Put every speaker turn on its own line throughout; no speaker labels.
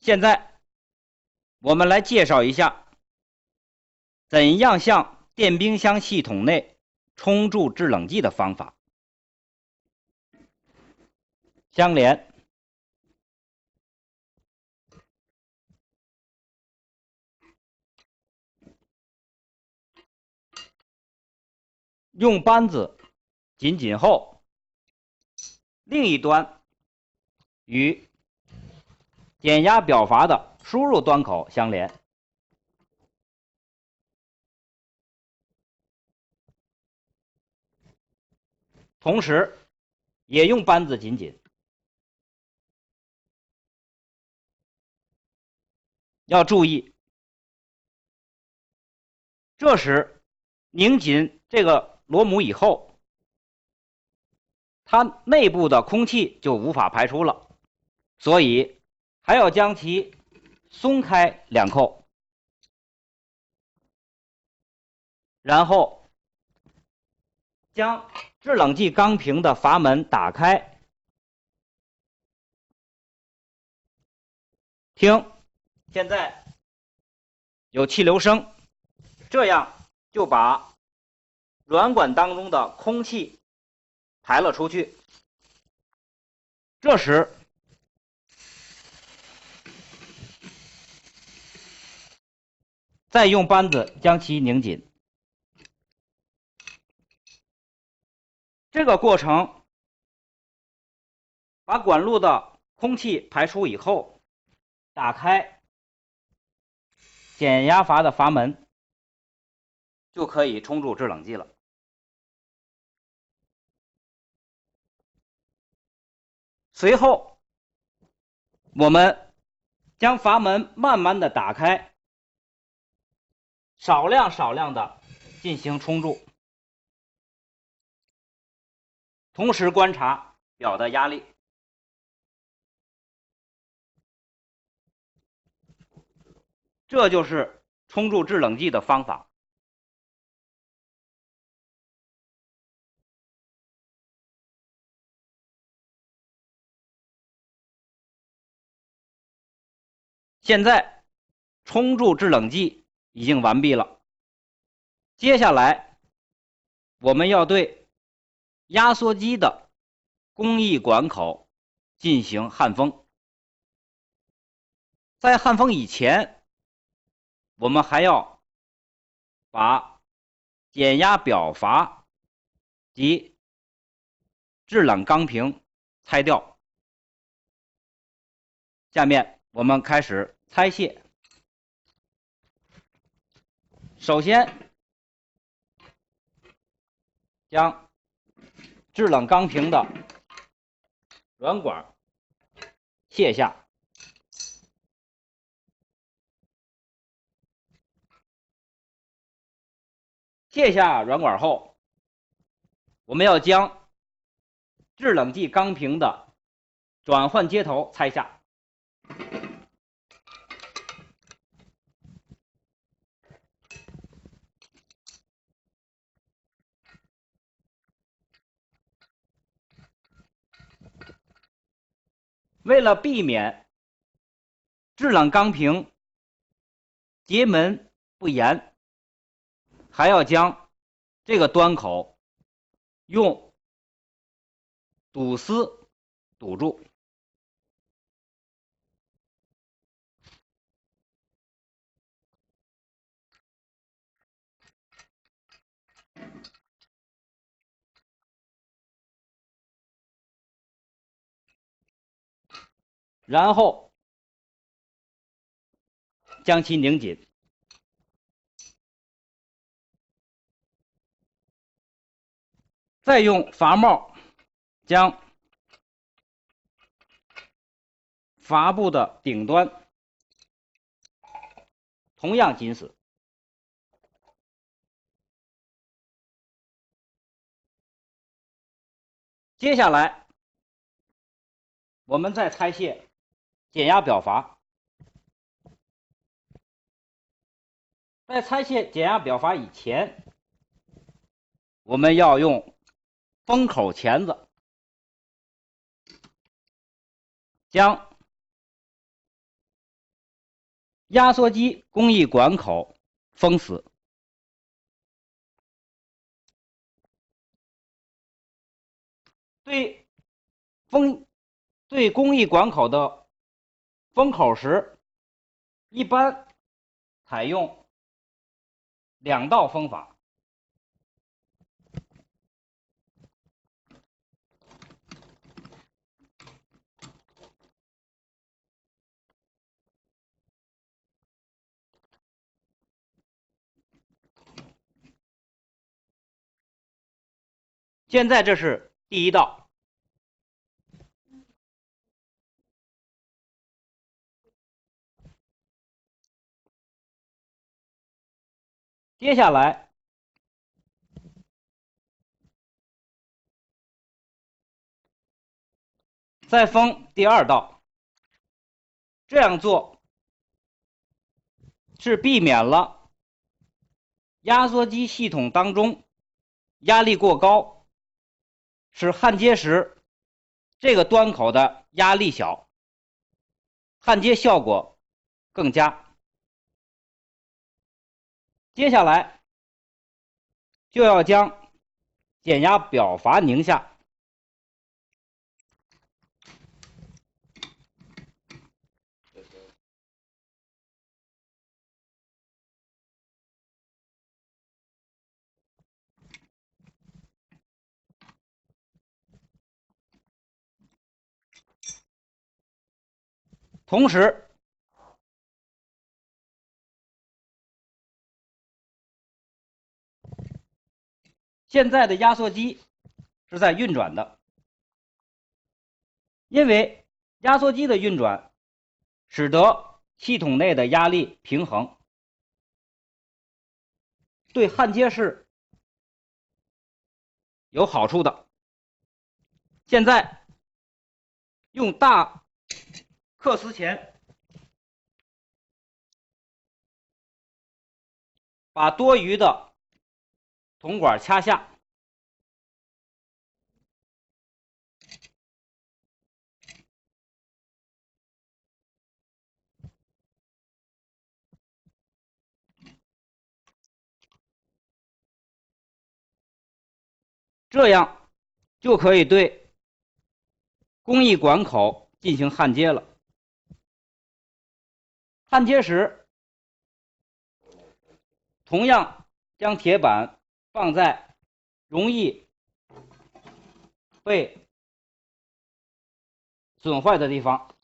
现在我们来介绍一下怎样向电冰箱系统内充注制冷剂的方法。相连，用扳子紧紧后，另一端与减压表阀的输入端口相连。同时也用扳子紧紧。要注意，这时拧紧这个螺母以后，它内部的空气就无法排出了，所以还要将其松开两扣，然后将制冷剂钢瓶的阀门打开。听，现在有气流声，这样就把软管当中的空气排了出去。这时再用扳子将其拧紧。这个过程把管路的空气排出以后，打开减压阀的阀门，就可以充注制冷剂了。随后我们将阀门慢慢的打开，少量的进行充注，同时观察表的压力。这就是充注制冷剂的方法。现在充注制冷剂已经完毕了，接下来我们要对压缩机的工艺管口进行焊封。在焊封以前，我们还要把减压表阀及制冷钢瓶拆掉。下面我们开始拆卸。首先将制冷钢瓶的软管卸下，卸下软管后，我们要将制冷剂钢瓶的转换接头拆下。为了避免制冷钢瓶结门不严，还要将这个端口用堵丝堵住。然后将其拧紧。再用阀帽将阀部的顶端同样紧死。接下来我们再拆卸减压表阀。在拆卸减压表阀以前，我们要用封口钳子将压缩机工艺管口封死。对工艺管口的封口时，一般采用2道封法。现在这是第1道。接下来再封第2道。这样做是避免了压缩机系统当中压力过高，使焊接时这个端口的压力小，焊接效果更佳。接下来就要将减压表阀拧下，同时现在的压缩机是在运转的，因为压缩机的运转使得系统内的压力平衡，对焊接是有好处的。现在用大刻丝钳把多余的铜管掐下，这样就可以对工艺管口进行焊接了。焊接时，同样将铁板放在容易被损坏的地方，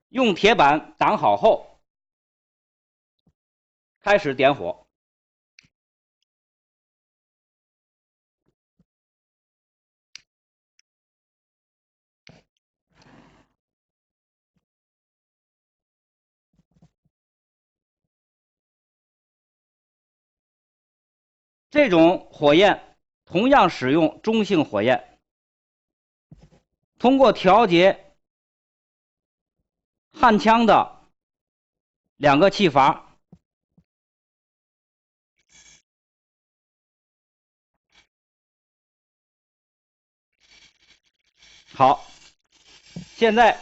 用铁板挡好后，开始点火。这种火焰同样使用中性火焰，通过调节焊枪的2个气阀，好，现在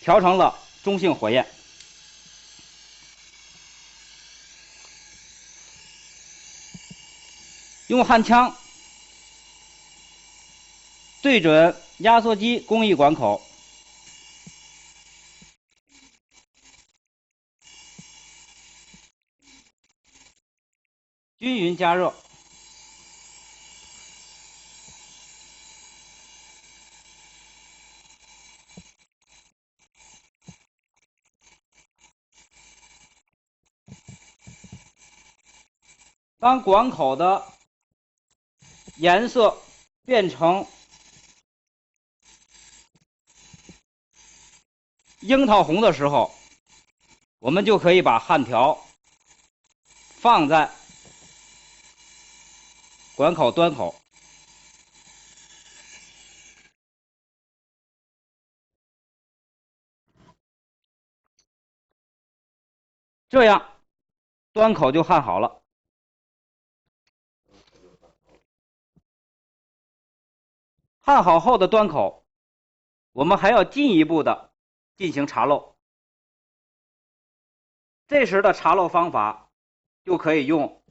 调成了中性火焰。用焊枪对准压缩机工艺管口，均匀加热。当管口的颜色变成樱桃红的时候，我们就可以把焊条放在管口端口。这样端口就焊好了。焊好后的端口，我们还要进一步的进行查漏。这时的查漏方法就可以用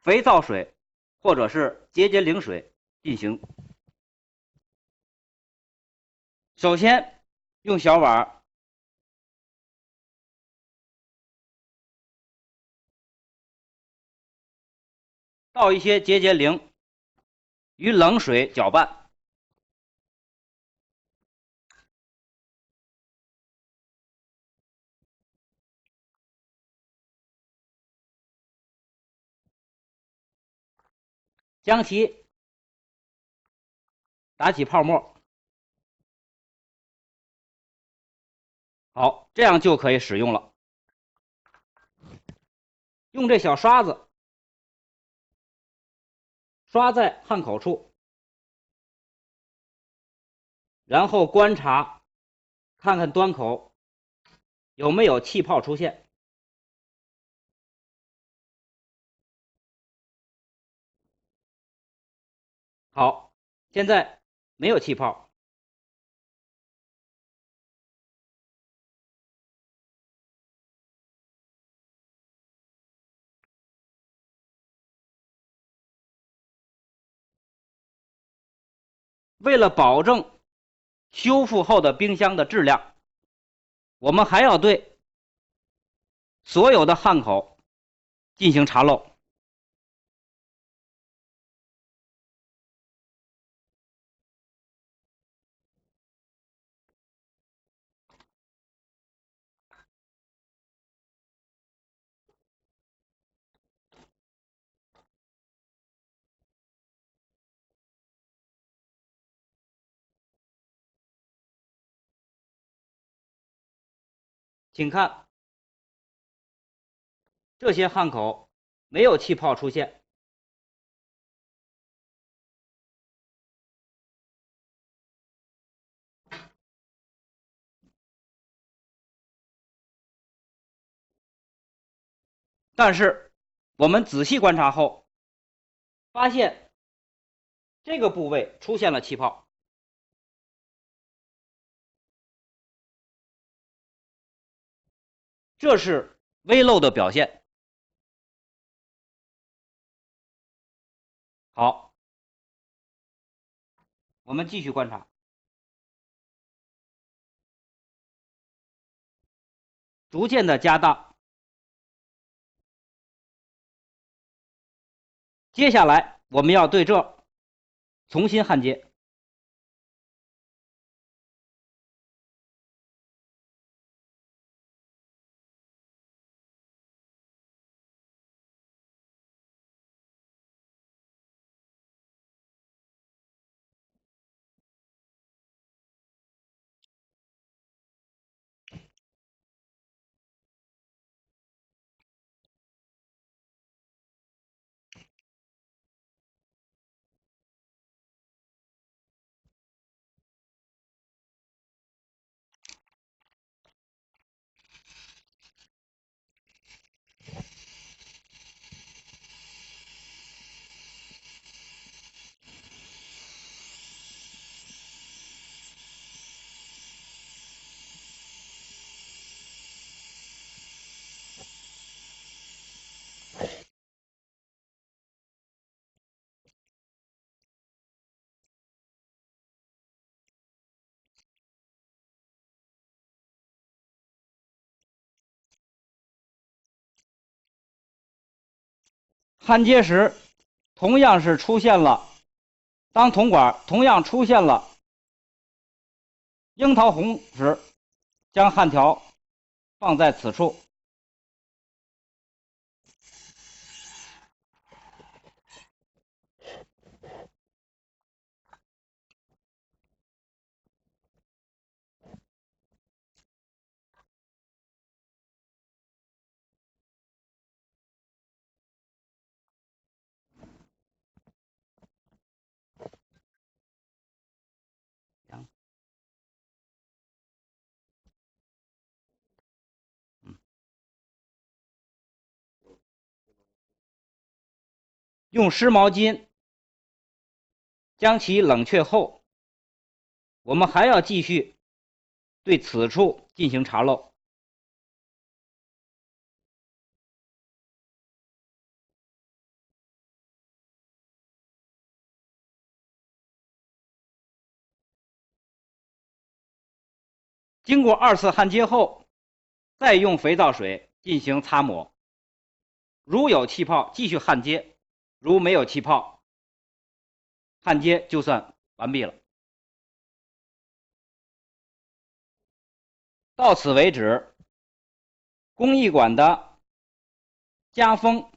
肥皂水或者是洁洁灵水进行。首先用小碗倒一些洁洁灵，与冷水搅拌。将其打起泡沫，好，这样就可以使用了。用这小刷子刷在焊口处，然后观察，看看端口有没有气泡出现。好，现在没有气泡。为了保证修复后的冰箱的质量，我们还要对所有的焊口进行查漏。请看，这些焊口没有气泡出现。但是我们仔细观察后，发现这个部位出现了气泡。这是微漏的表现。好，我们继续观察，逐渐的加大。接下来我们要对这重新焊接。焊接时同样是出现了，当铜管同样出现了樱桃红时，将焊条放在此处。用湿毛巾将其冷却后，我们还要继续对此处进行查漏。经过2次焊接后，再用肥皂水进行擦抹。如有气泡，继续焊接；如没有气泡，焊接就算完毕了。到此为止，工艺馆的加封